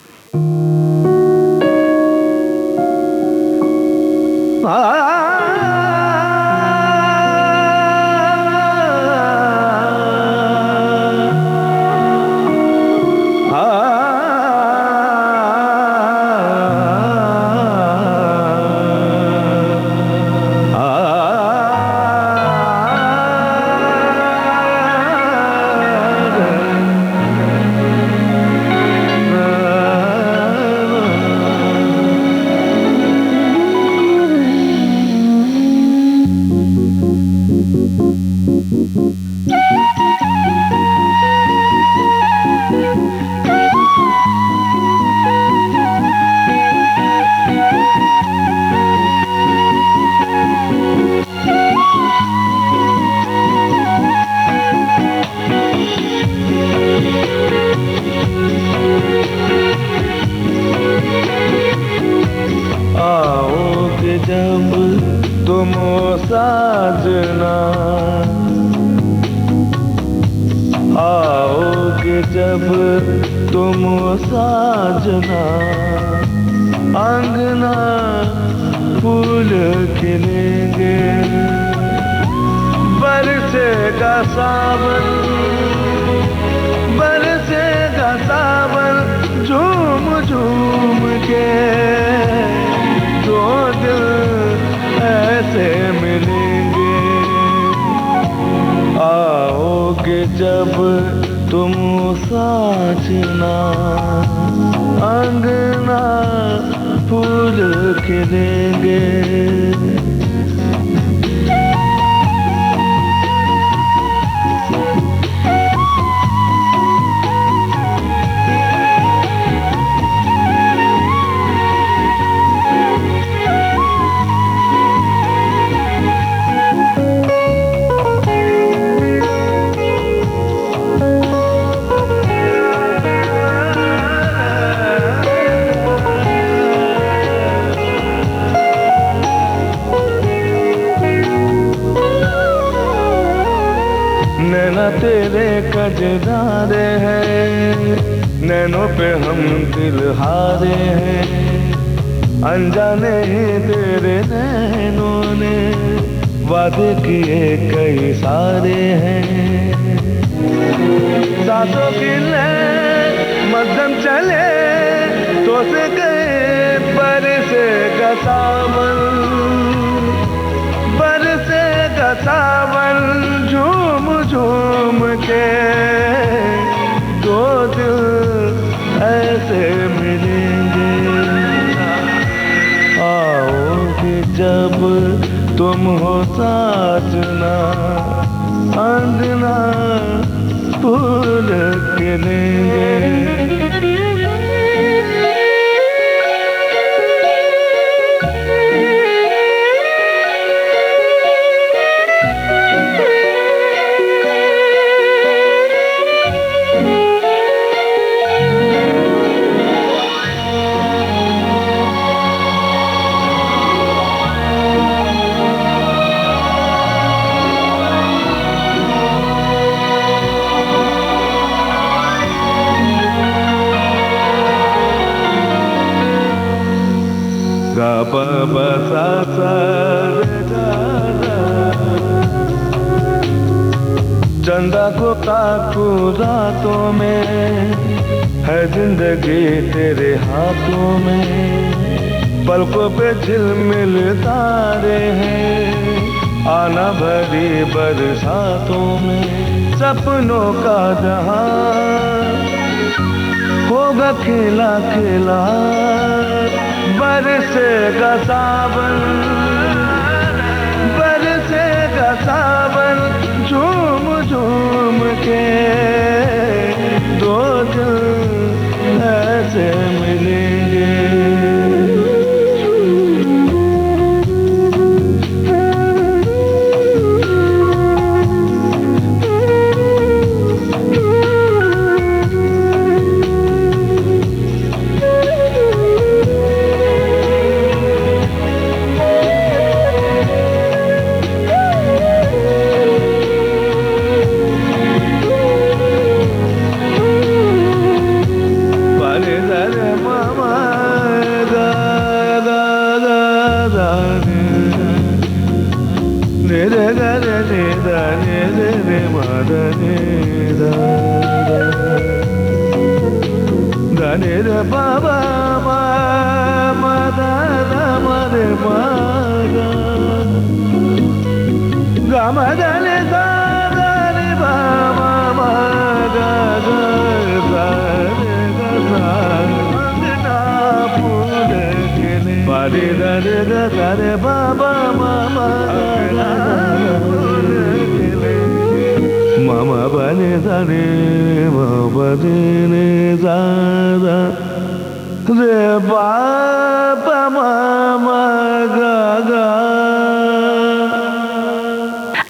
आओगे जब तुम साजना, आओगे जब तुम साजना, अंगना फूल खिलेंगे, बरसेगा सावन, बरसेगा सावन, झूम झूम के दो दिल ऐसे मिलेंगे। आओगे जब तुम साजना, अंगना फूल खिलेंगे। नैना तेरे कजरारे हैं, नैनों पे हम दिल हारे हैं, अनजाने ही तेरे नैनों ने वादे किए कई सारे हैं। सांसों की लय मध्यम चले तो से गए, बरसेगा सावन, बरसेगा सावन, झूम झूम के दो दिल ऐसे मिलेंगे। आओगे जब तुम हो साजना, अंगना फूल खिलेंगे। गा प ब सा सा रे गा गा। चंदा को ताकू रातों में, है जिंदगी तेरे हाथों में, पलकों पे झिलमिल तारे हैं, आना भरी बरसातों में, सपनों का जहां होगा खिला खिला बरसेगा सावन, बरसेगा सावन झूम झूम के दो दिल ऐसे मिलेंगे। Mama bani dani mama dini zada re baba mama gaga।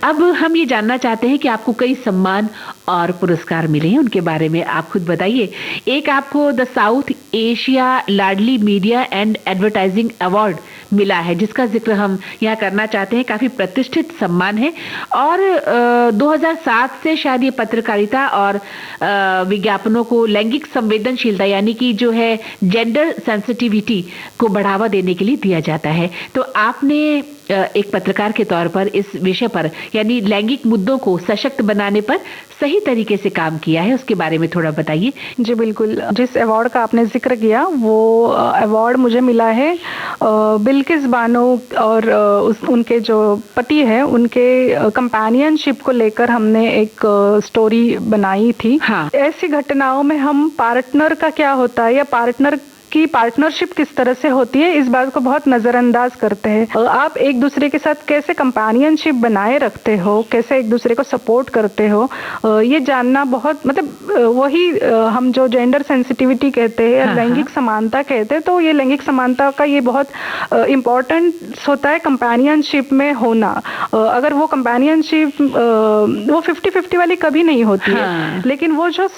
अब हम ये जानना चाहते हैं कि आपको कई सम्मान और पुरस्कार मिले हैं, उनके बारे में आप खुद बताइए। एक आपको the south Asia Ladli media and advertising award मिला है, जिसका जिक्र हम यहाँ करना चाहते हैं। काफी प्रतिष्ठित सम्मान है और 2007 से शायद ये पत्रकारिता और विज्ञापनों को लैंगिक संवेदनशीलता यानी कि जो है जेंडर सेंसिटिविटी को बढ़ावा देने के लिए दिया जाता है। तो आपने एक पत्रकार के तौर पर इस विषय पर यानी लैंगिक मुद्दों को सशक्त बनाने पर सही तरीके से काम किया है, उसके बारे में थोड़ा बताइए। जी बिल्कुल, जिस अवार्ड का आपने जिक्र किया वो अवार्ड मुझे मिला है बिल्किस बानो और उनके जो पति है उनके कंपेनियनशिप को लेकर हमने एक स्टोरी बनाई थी। हाँ। ऐसी घटनाओं में हम पार्टनर का क्या होता है या पार्टनर की पार्टनरशिप किस तरह से होती है इस बात को बहुत नजरअंदाज करते हैं। आप एक दूसरे के साथ कैसे कंपेनियनशिप बनाए रखते हो, कैसे एक दूसरे को सपोर्ट करते हो, ये जानना बहुत मतलब वही हम जो जेंडर सेंसिटिविटी कहते हैं या लैंगिक समानता कहते हैं, तो ये लैंगिक समानता का ये बहुत इम्पोर्टेंट होता है कंपेनियनशिप में होना। अगर वो कंपेनियनशिप वो 50-50 वाली कभी नहीं होती है, लेकिन वो जो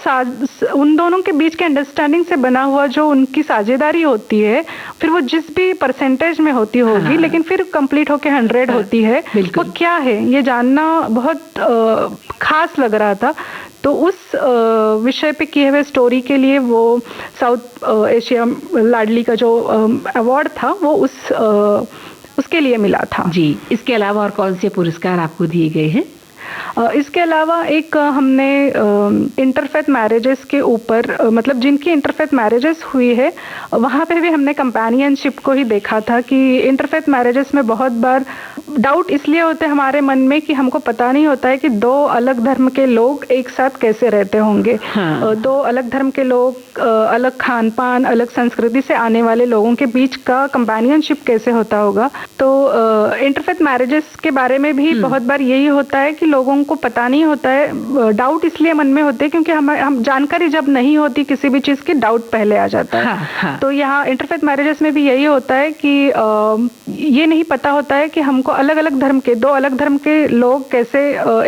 उन दोनों के बीच के अंडरस्टैंडिंग से बना हुआ जो उनकी साझेदारी होती है, फिर वो जिस भी परसेंटेज में होती होगी लेकिन फिर कंप्लीट होके 100 होती है, वो क्या है ये जानना बहुत खास लग रहा था। तो उस विषय पे किए हुए स्टोरी के लिए वो साउथ एशिया लाडली का जो अवार्ड था वो उसके लिए मिला था। जी, इसके अलावा और कौन से पुरस्कार आपको दिए गए हैं? इसके अलावा एक हमने इंटरफेथ मैरिजेस के ऊपर मतलब जिनकी इंटरफेथ मैरिजेस हुई है वहाँ पे भी हमने कंपेनियनशिप को ही देखा था कि इंटरफेथ मैरिजेस में बहुत बार डाउट इसलिए होते हैं हमारे मन में कि हमको पता नहीं होता है कि दो अलग धर्म के लोग एक साथ कैसे रहते होंगे। दो अलग धर्म के लोग अलग खान पान अलग संस्कृति से आने वाले लोगों के बीच का कंपेनियनशिप कैसे होता होगा। तो इंटरफेथ मैरिजेस के बारे में भी बहुत बार यही होता है कि लोगों को पता नहीं होता है, डाउट इसलिए मन में होते हैं क्योंकि हम जानकारी जब नहीं होती किसी भी चीज़ की डाउट पहले आ जाता है। तो यहाँ इंटरफेथ मैरिजेस में भी यही होता है कि ये नहीं पता होता है कि हमको अलग अलग धर्म के दो अलग धर्म के लोग कैसे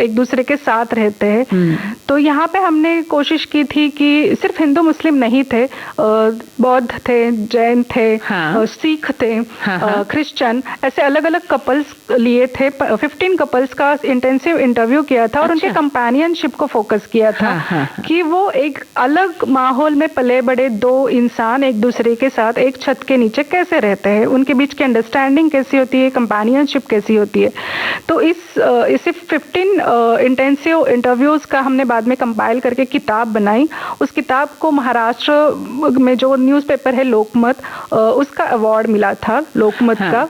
एक दूसरे के साथ रहते हैं। तो यहाँ पे हमने कोशिश की थी कि सिर्फ हिंदू मुस्लिम नहीं थे, बौद्ध थे, जैन थे, सिख थे, क्रिश्चियन, ऐसे अलग अलग कपल्स लिए थे। 15 कपल्स का इंटेंसिव इंटरव्यू किया था और उनके कंपेनियनशिप को फोकस किया था कि वो एक अलग माहौल में पले बड़े दो इंसान एक दूसरे के साथ एक छत के नीचे कैसे रहते हैं, उनके बीच की अंडरस्टैंडिंग कैसी होती है, कंपेनियनशिप कैसी होती है। तो इसे 15 इंटेंसिव इंटरव्यूज का हमने बाद में कंपाइल करके किताब बनाई। उस किताब को महाराष्ट्र में जो न्यूज़पेपर है लोकमत, उसका अवार्ड मिला था लोकमत का।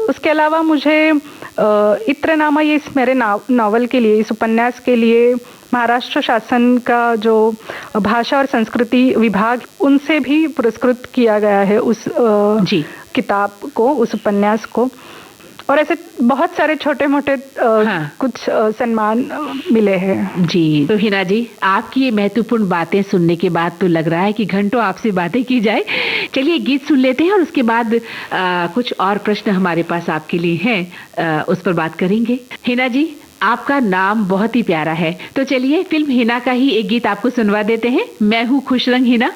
उसके अलावा मुझे इत्रनामा, ये इस मेरे नॉवल के लिए, इस उपन्यास के लिए महाराष्ट्र शासन का जो भाषा और संस्कृति विभाग, उनसे भी पुरस्कृत किया गया है उस जी किताब को, उस उपन्यास को। और ऐसे बहुत सारे छोटे मोटे कुछ सम्मान मिले हैं। जी, तो हिना जी, आपकी ये महत्वपूर्ण बातें सुनने के बाद तो लग रहा है कि घंटों आपसे बातें की जाए। चलिए गीत सुन लेते हैं और उसके बाद कुछ और प्रश्न हमारे पास आपके लिए हैं, उस पर बात करेंगे। हिना जी, आपका नाम बहुत ही प्यारा है, तो चलिए फिल्म हिना का ही एक गीत आपको सुनवा देते हैं। मैं हूँ खुश रंग हिना।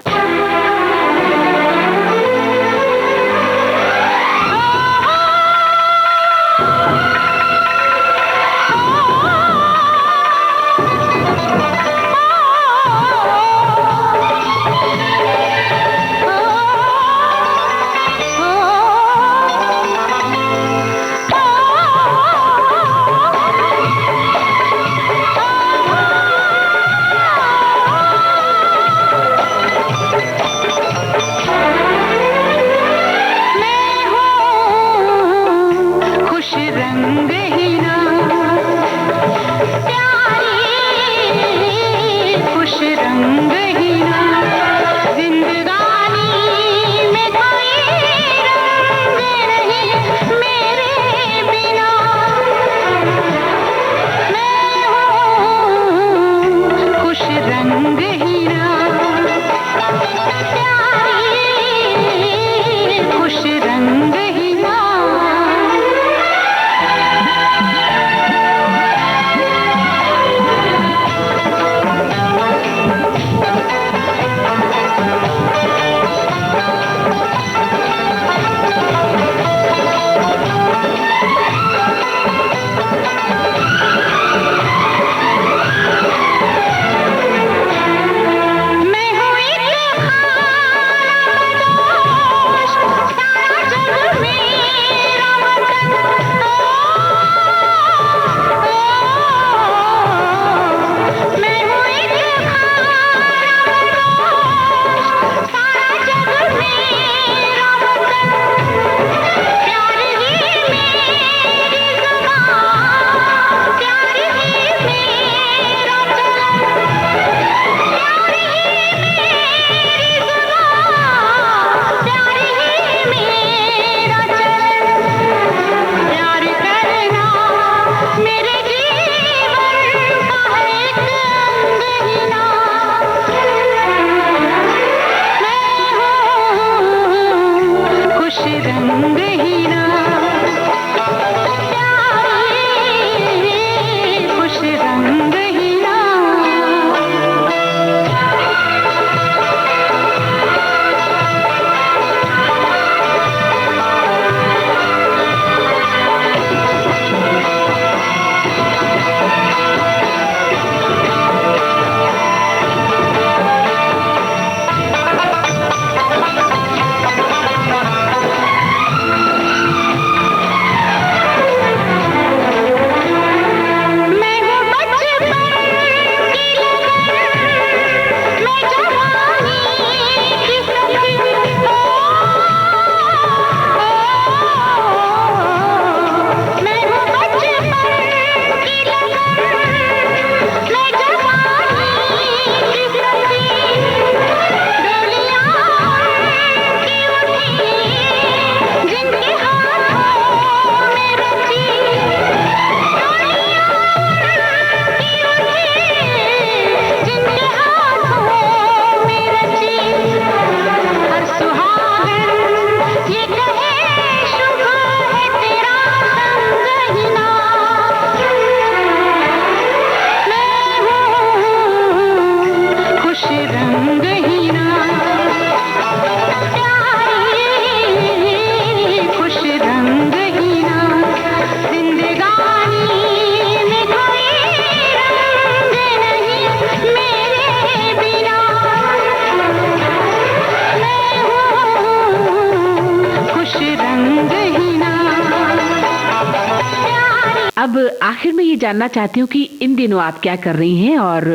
अब आखिर में ये जानना चाहती हूँ कि इन दिनों आप क्या कर रही हैं और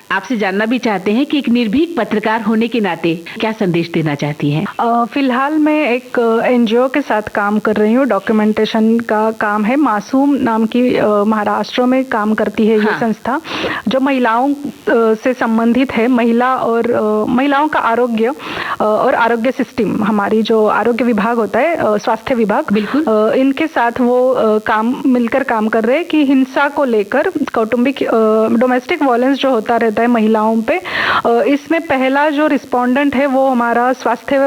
आपसे जानना भी चाहते हैं कि एक निर्भीक पत्रकार होने के नाते क्या संदेश देना चाहती हैं? फिलहाल मैं एक एनजीओ के साथ काम कर रही हूँ। डॉक्यूमेंटेशन का काम है। मासूम नाम की महाराष्ट्र में काम करती है ये संस्था, जो महिलाओं से संबंधित है। महिलाओं का आरोग्य और आरोग्य सिस्टम, हमारी जो आरोग्य विभाग होता है, स्वास्थ्य विभाग, बिल्कुल इनके साथ वो मिलकर काम कर रहे हैं कि हिंसा को लेकर, कौटुंबिक डोमेस्टिक वायलेंस जो होता रहता है महिलाओं पे, इसमें पहला जो रिस्पोंडेंट है वो हमारा स्वास्थ्य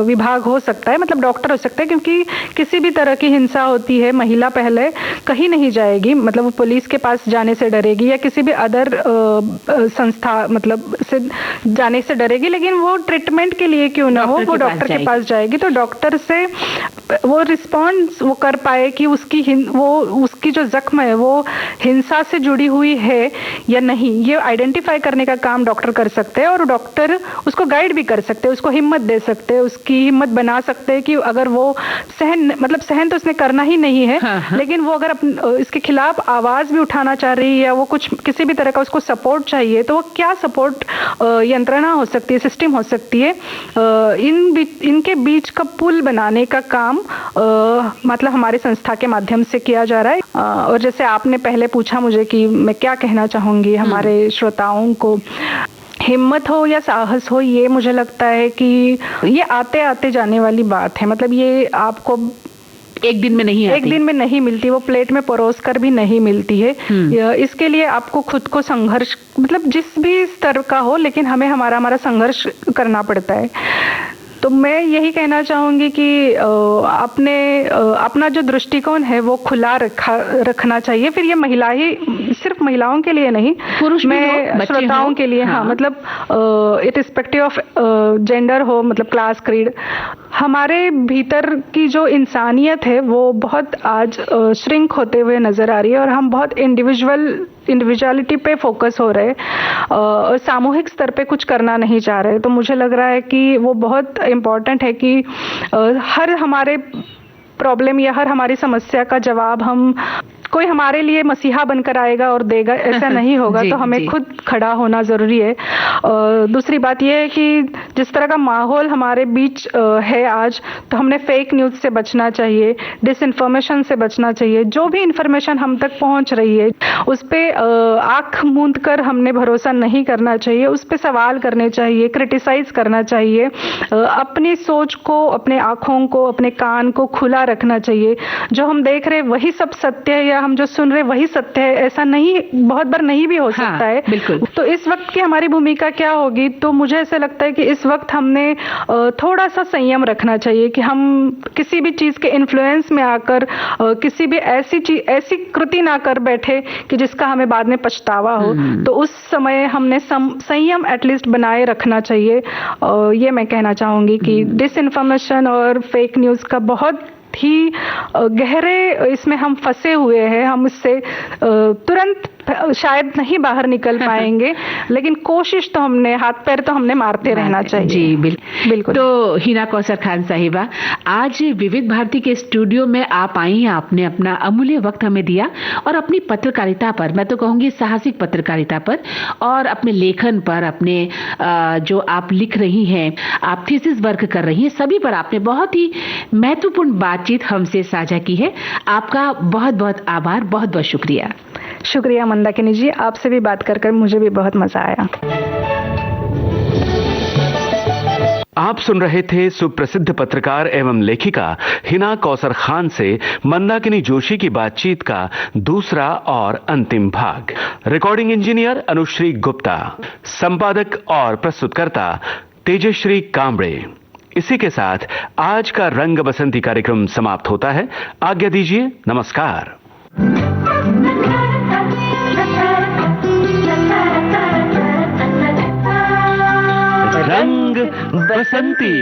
विभाग हो सकता है, मतलब डॉक्टर हो सकता है, क्योंकि किसी भी तरह की हिंसा होती है महिला पहले कहीं नहीं जाएगी, मतलब वो पुलिस के पास जाने से डरेगी या किसी भी अदर संस्था मतलब से जाने से डरेगी, लेकिन वो ट्रीटमेंट के लिए क्यों ना हो वो डॉक्टर के पास जाएगी। तो डॉक्टर से वो रिस्पॉन्स वो कर पाए कि उसकी जो जख्म है वो हिंसा से जुड़ी हुई है या नहीं, ये आइडेंटिफाई करने का काम डॉक्टर कर सकते हैं। और डॉक्टर उसको गाइड भी कर सकते हैं, उसको हिम्मत दे सकते हैं, उसकी हिम्मत बना सकते हैं कि अगर वो सहन तो उसने करना ही नहीं है, लेकिन वो अगर इसके खिलाफ आवाज भी उठाना चाह रही है या वो कुछ किसी भी तरह का उसको सपोर्ट चाहिए, तो वो क्या सपोर्ट यंत्रणा हो सकती है, सिस्टम हो सकती है, इनके बीच का पुल बनाने का काम मतलब हमारी संस्था के माध्यम से किया जा रहा है। और जैसे आपने पहले पूछा मुझे कि मैं क्या कहना चाहूंगी हमारे श्रोताओं को, हिम्मत हो या साहस हो, ये मुझे लगता है कि ये आते आते जाने वाली बात है। मतलब ये आपको एक दिन में नहीं मिलती, वो प्लेट में परोस कर भी नहीं मिलती है। इसके लिए आपको खुद को संघर्ष, मतलब जिस भी स्तर का हो, लेकिन हमें हमारा संघर्ष करना पड़ता है। तो मैं यही कहना चाहूंगी कि अपना जो दृष्टिकोण है वो खुला रखना चाहिए। फिर ये सिर्फ महिलाओं के लिए नहीं, पुरुष में श्रोताओं के लिए, हाँ, मतलब इरिस्पेक्टिव ऑफ जेंडर हो, मतलब क्लास, क्रीड, हमारे भीतर की जो इंसानियत है वो बहुत आज श्रिंक होते हुए नजर आ रही है और हम बहुत इंडिविजुअलिटी पे फोकस हो रहे और सामूहिक स्तर पे कुछ करना नहीं चाह रहे। तो मुझे लग रहा है कि वो बहुत इम्पोर्टेंट है कि हर हमारे प्रॉब्लम या हर हमारी समस्या का जवाब कोई हमारे लिए मसीहा बनकर आएगा और देगा, ऐसा नहीं होगा। तो हमें खुद खड़ा होना जरूरी है। दूसरी बात यह है कि जिस तरह का माहौल हमारे बीच है आज, तो हमने फेक न्यूज से बचना चाहिए, डिसइंफॉर्मेशन से बचना चाहिए। जो भी इंफॉर्मेशन हम तक पहुंच रही है उस पर आंख मूंद कर हमने भरोसा नहीं करना चाहिए, उस पर सवाल करने चाहिए, क्रिटिसाइज करना चाहिए, अपनी सोच को, अपने आंखों को, अपने कान को खुला रखना चाहिए। जो हम देख रहे वही सब सत्य है या हम जो सुन रहे वही सत्य है, ऐसा नहीं, बहुत बार नहीं भी हो सकता है। बिल्कुल। तो इस वक्त की हमारी भूमिका क्या होगी? तो मुझे ऐसा लगता है कि इस वक्त हमने थोड़ा सा संयम रखना चाहिए कि हम किसी भी चीज के इन्फ्लुएंस में आकर किसी भी ऐसी कृति ना कर बैठे कि जिसका हमें बाद में पछतावा हो। तो उस समय हमने संयम एटलीस्ट बनाए रखना चाहिए। ये मैं कहना चाहूंगी कि डिसइंफॉर्मेशन और फेक न्यूज का बहुत ही गहरे इसमें हम फंसे हुए हैं। हम इससे तुरंत शायद नहीं बाहर निकल पाएंगे, लेकिन कोशिश तो हाथ पैर तो हमने मारते रहना चाहिए। जी बिल्कुल। तो हिना कौसर खान साहिबा, आज विविध भारती के स्टूडियो में आप आई हैं, आपने अपना अमूल्य वक्त हमें दिया और अपनी पत्रकारिता पर, मैं तो कहूंगी साहसिक पत्रकारिता पर और अपने लेखन पर, अपने जो आप लिख रही हैं, आप थीसिस वर्क कर रही हैं, सभी पर आपने बहुत ही महत्वपूर्ण बातचीत हमसे साझा की है। आपका बहुत बहुत आभार, बहुत बहुत शुक्रिया। शुक्रिया मंदाकिनी जी, आपसे भी बात कर मुझे भी बहुत मजा आया। आप सुन रहे थे सुप्रसिद्ध पत्रकार एवं लेखिका हिना कौसर खान से मंदाकिनी जोशी की बातचीत का दूसरा और अंतिम भाग। रिकॉर्डिंग इंजीनियर अनुश्री गुप्ता, संपादक और प्रस्तुतकर्ता तेजश्री कांबड़े। इसी के साथ आज का रंग बसंती कार्यक्रम समाप्त होता है। आज्ञा दीजिए, नमस्कार। रंग बसंती।